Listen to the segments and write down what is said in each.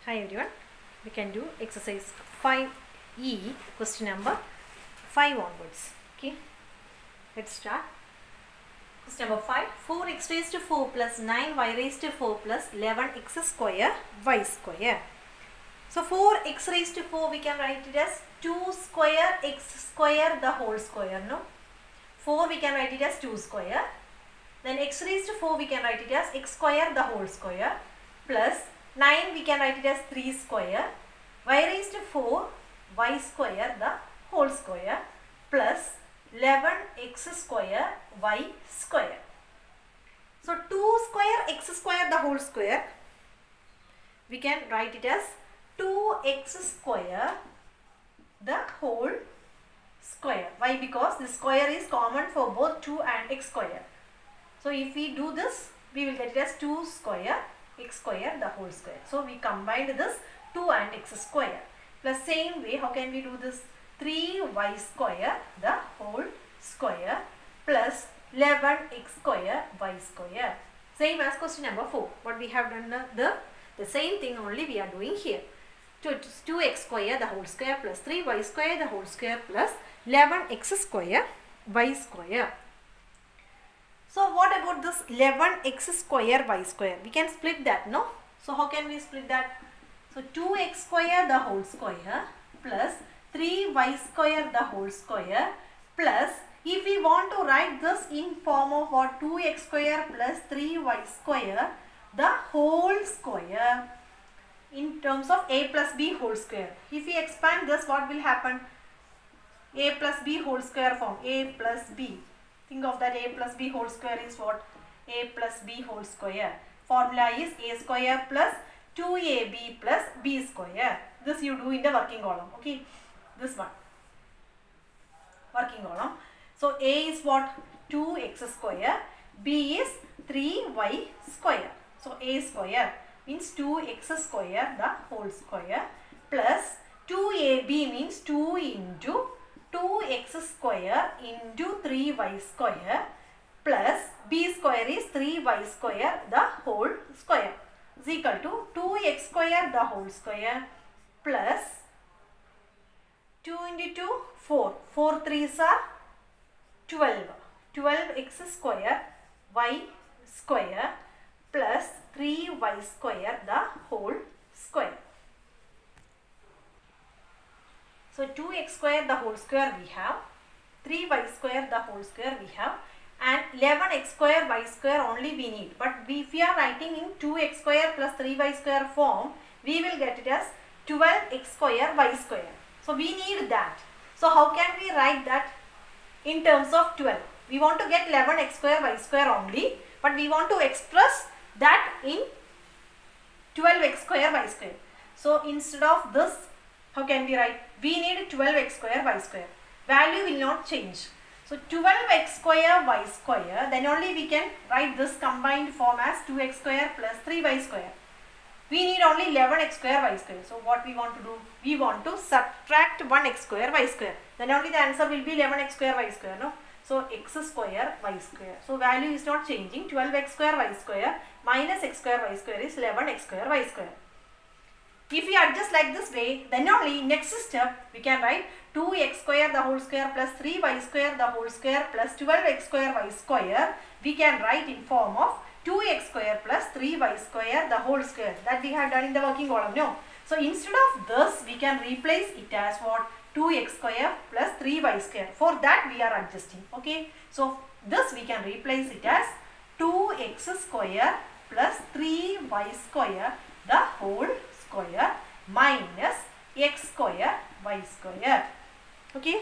Hi everyone, we can do exercise 5E, question number 5 onwards. Okay, let's start. Question number 5, 4x raised to 4 plus 9y raised to 4 plus 11x square y square. So 4x raised to 4 we can write it as 2 square x square the whole square, no? 4 we can write it as 2 square. Then x raised to 4 we can write it as x square the whole square plus 9 we can write it as 3 square, y raised to 4 y square the whole square plus 11x square y square. So 2 square x square the whole square we can write it as 2x square the whole square. Why? Because the square is common for both 2 and x square. So if we do this, we will get it as 2 square x square the whole square. So we combined this 2 and x square. Plus same way, how can we do this? 3y square the whole square plus 11x square y square. Same as question number 4. What we have done, the same thing only we are doing here. 2x square the whole square plus 3y square the whole square plus 11x square y square. So what about this 11x square y square? We can split that, no? So how can we split that? So 2x square the whole square plus 3y square the whole square plus, if we want to write this in form of what, 2x square plus 3y square the whole square in terms of a plus b whole square. If we expand this, what will happen? A plus b whole square form, a plus b. Think of that, a plus b whole square is what? A plus b whole square. Formula is a square plus 2ab plus b square. This you do in the working column. Okay, this one. Working column. So a is what? 2x square. B is 3y square. So a square means 2x square the whole square plus 2ab means 2 into 2x square into 3y square plus b square is 3y square the whole square is equal to 2x square the whole square plus 2 into 2, 4. 4 3s are 12. 12x square y square plus 3y square the whole square. So 2x square the whole square we have, 3y square the whole square we have, and 11x square y square only we need. But if we are writing in 2x square plus 3y square form, we will get it as 12x square y square. So we need that. So how can we write that in terms of 12? We want to get 11x square y square only, but we want to express that in 12x square y square. So instead of this, how can we write? We need 12x square y square. Value will not change. So 12x square y square, then only we can write this combined form as 2x square plus 3y square. We need only 11x square y square. So what we want to do? We want to subtract 1x square y square. Then only the answer will be 11x square y square, no? So x square y square. So value is not changing. 12x square y square minus x square y square is 11x square y square. If we adjust like this way, then only next step we can write 2x square the whole square plus 3y square the whole square plus 12x square y square. We can write in form of 2x square plus 3y square the whole square. That we have done in the working column, no? So instead of this, we can replace it as what? 2x square plus 3y square. For that we are adjusting. Okay. So this we can replace it as 2x square plus 3y square the whole square minus x square y square. Okay.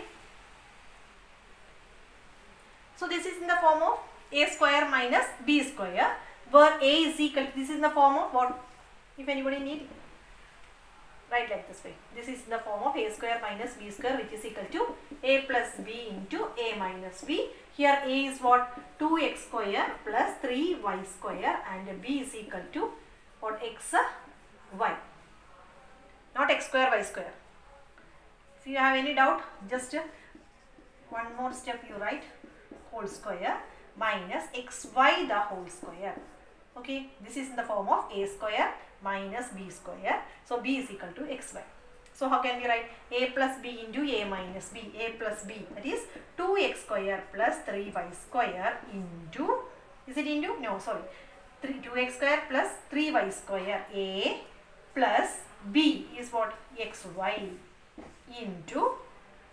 So this is in the form of a square minus b square, where a is equal to, this is in the form of what? If anybody need, write like this way. This is in the form of a square minus b square, which is equal to a plus b into a minus b. Here a is what? 2x square plus 3y square and b is equal to what? X y. Not x square y square. If you have any doubt, just one more step you write, whole square minus xy the whole square. Okay, this is in the form of a square minus b square. So b is equal to xy. So how can we write a plus b into a minus b? A plus b, that is 2x square plus 3y square into, is it into? No, sorry. 2x square plus 3y square. A plus b is what? xy into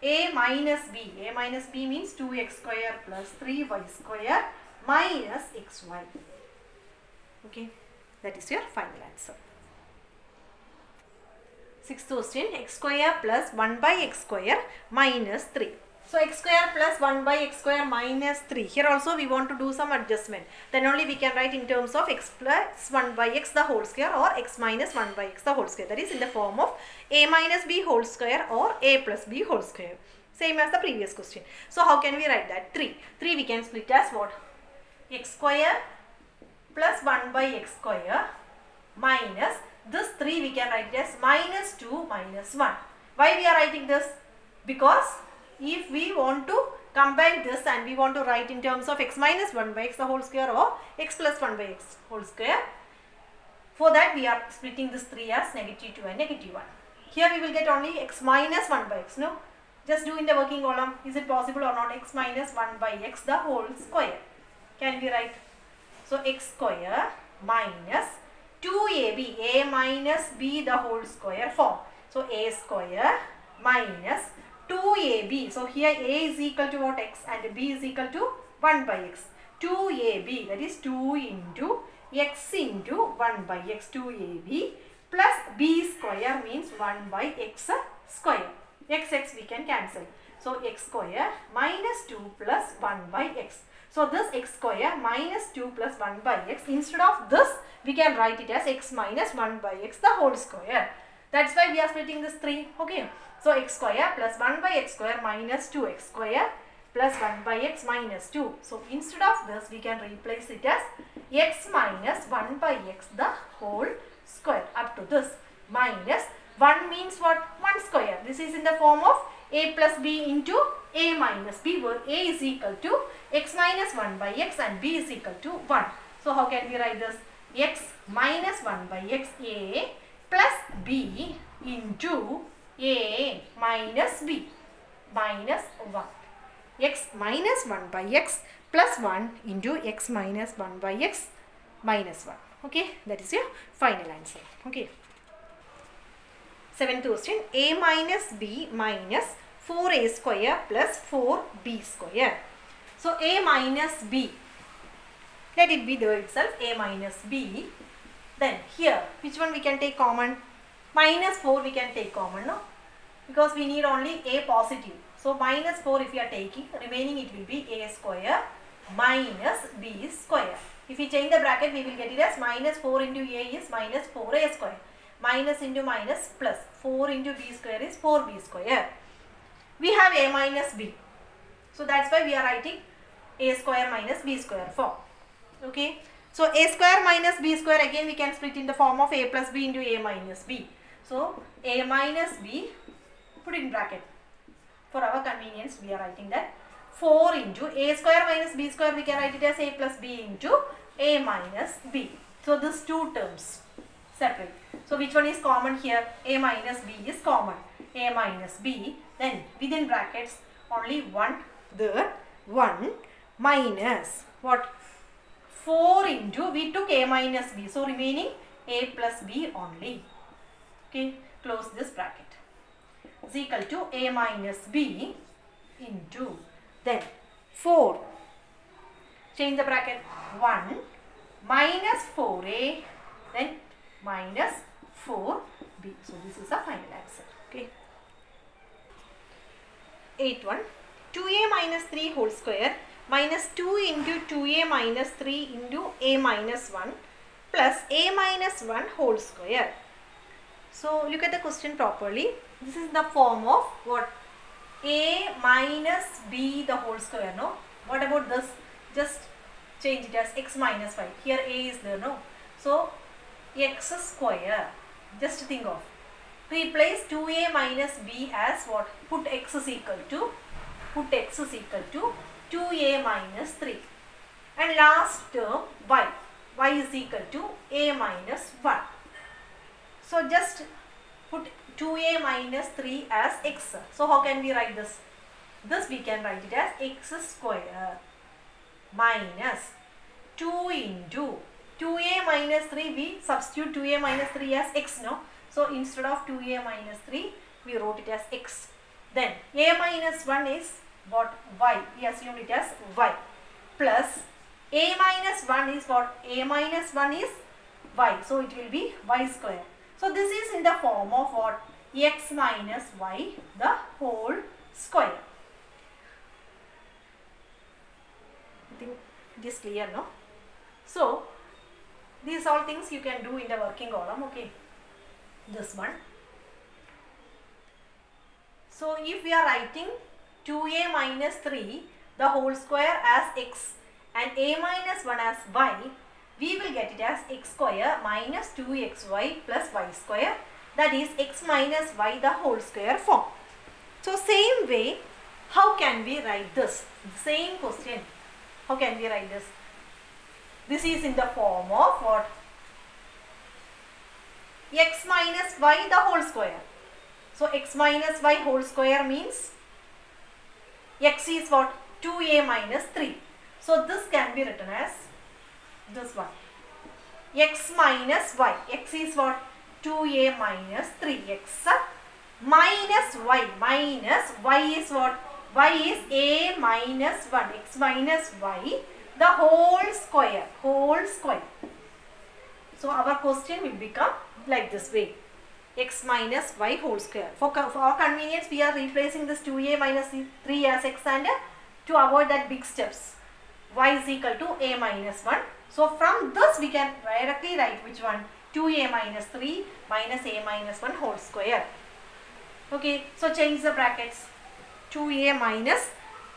a minus b. A minus b means 2x square plus 3y square minus xy. Okay, that is your final answer. Sixth question, x square plus 1 by x square minus 3. So x square plus 1 by x square minus 3. Here also we want to do some adjustment. Then only we can write in terms of x plus 1 by x the whole square or x minus 1 by x the whole square. That is in the form of a minus b whole square or a plus b whole square. Same as the previous question. So how can we write that? 3. 3 we can split as what? X square plus 1 by x square minus this 3 we can write it as minus 2 minus 1. Why we are writing this? Because if we want to combine this and we want to write in terms of x minus 1 by x the whole square or x plus 1 by x whole square, for that we are splitting this 3 as negative 2 and negative 1. Here we will get only x minus 1 by x. No? Just do in the working column. Is it possible or not? X minus 1 by x the whole square. Can we write? So x square minus 2ab, a minus b the whole square form. So a square minus 2ab. So here a is equal to what? X, and b is equal to 1 by x. 2ab, that is 2 into x into 1 by x. 2ab plus b square means 1 by x square. X we can cancel. So x square minus 2 plus 1 by x. So this x square minus 2 plus 1 by x, instead of this we can write it as x minus 1 by x the whole square. That's why we are splitting this 3. Okay. So x square plus 1 by x square minus 2x square plus 1 by x minus 2. So instead of this we can replace it as x minus 1 by x the whole square up to this minus 1 means what? 1 square. This is in the form of a plus b into a minus b, where a is equal to x minus 1 by x and b is equal to 1. So how can we write this? X minus 1 by x, a plus b into a minus b minus 1. X minus 1 by x plus 1 into x minus 1 by x minus 1. Okay, that is your final answer. Okay. Seventh question, a minus b minus 4a square plus 4b square. So a minus b, let it be there itself, a minus b. Then here, which one we can take common? Minus 4 we can take common, no? Because we need only a positive. So minus 4 if we are taking, remaining it will be a square minus b square. If we change the bracket, we will get it as minus 4 into a is minus 4a square. Minus into minus plus 4 into b square is 4b square. We have a minus b. So that's why we are writing a square minus b square form. Okay. So a square minus b square, again we can split in the form of a plus b into a minus b. So a minus b, put in bracket. For our convenience we are writing that 4 into a square minus b square, we can write it as a plus b into a minus b. So these two terms separate. So which one is common here? A minus b is common. A minus b, then within brackets only 1 there, 1 minus what? 4 into, we took a minus b, so remaining a plus b only. Okay, close this bracket. Is equal to a minus b into, then 4, change the bracket, 1 minus 4a, then minus 4b. So this is the final answer. Okay. 8th one, 2a minus 3 whole square minus 2 into 2a minus 3 into a minus 1 plus a minus 1 whole square. So look at the question properly. This is the form of what? A minus b the whole square, no? What about this? Just change it as x minus 5. Here a is there, no? So x square, just think of. Replace 2a minus b as what? Put x is equal to 2a minus 3. And last term y is equal to a minus 1. So just put 2a minus 3 as x. So how can we write this? This we can write it as x square minus 2 into 2a minus 3, we substitute 2a minus 3 as x, no? So instead of 2a minus 3, we wrote it as x. Then a minus 1 is what? Y. We assumed it as y. Plus a minus 1 is what? A minus 1 is y. So it will be y square. So this is in the form of what? X minus y the whole square. I think it is clear, no? So these all things you can do in the working column, okay? This one. So if we are writing 2a minus 3 the whole square as x and a minus 1 as y, we will get it as x square minus 2xy plus y square, that is x minus y the whole square form. So same way, how can we write this? Same question. How can we write this? This is in the form of what? X minus y the whole square. So x minus y whole square means x is what? 2a minus 3. So this can be written as this one. X minus y. X is what? 2a minus 3x minus y. Minus y is what? Y is a minus 1. X minus y the whole square. Whole square. So our question will become like this way. X minus y whole square. For our convenience, we are replacing this 2a minus 3 as x, and to avoid that big steps, y is equal to a minus 1. So from this we can directly write which one? 2a minus 3 minus a minus 1 whole square. Okay, so change the brackets. 2a minus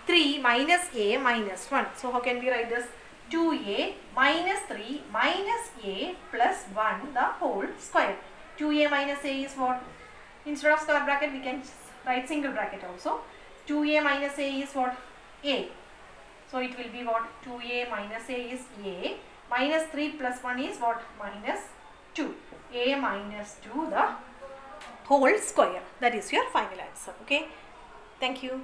3 minus a minus 1. So how can we write this? 2a minus 3 minus a plus 1 the whole square. 2a minus a is what? Instead of square bracket we can write single bracket also. 2a minus a is what? A. So it will be what? 2a minus a is a. Minus 3 plus 1 is what? Minus 2. A minus 2 the whole square. That is your final answer. Okay. Thank you.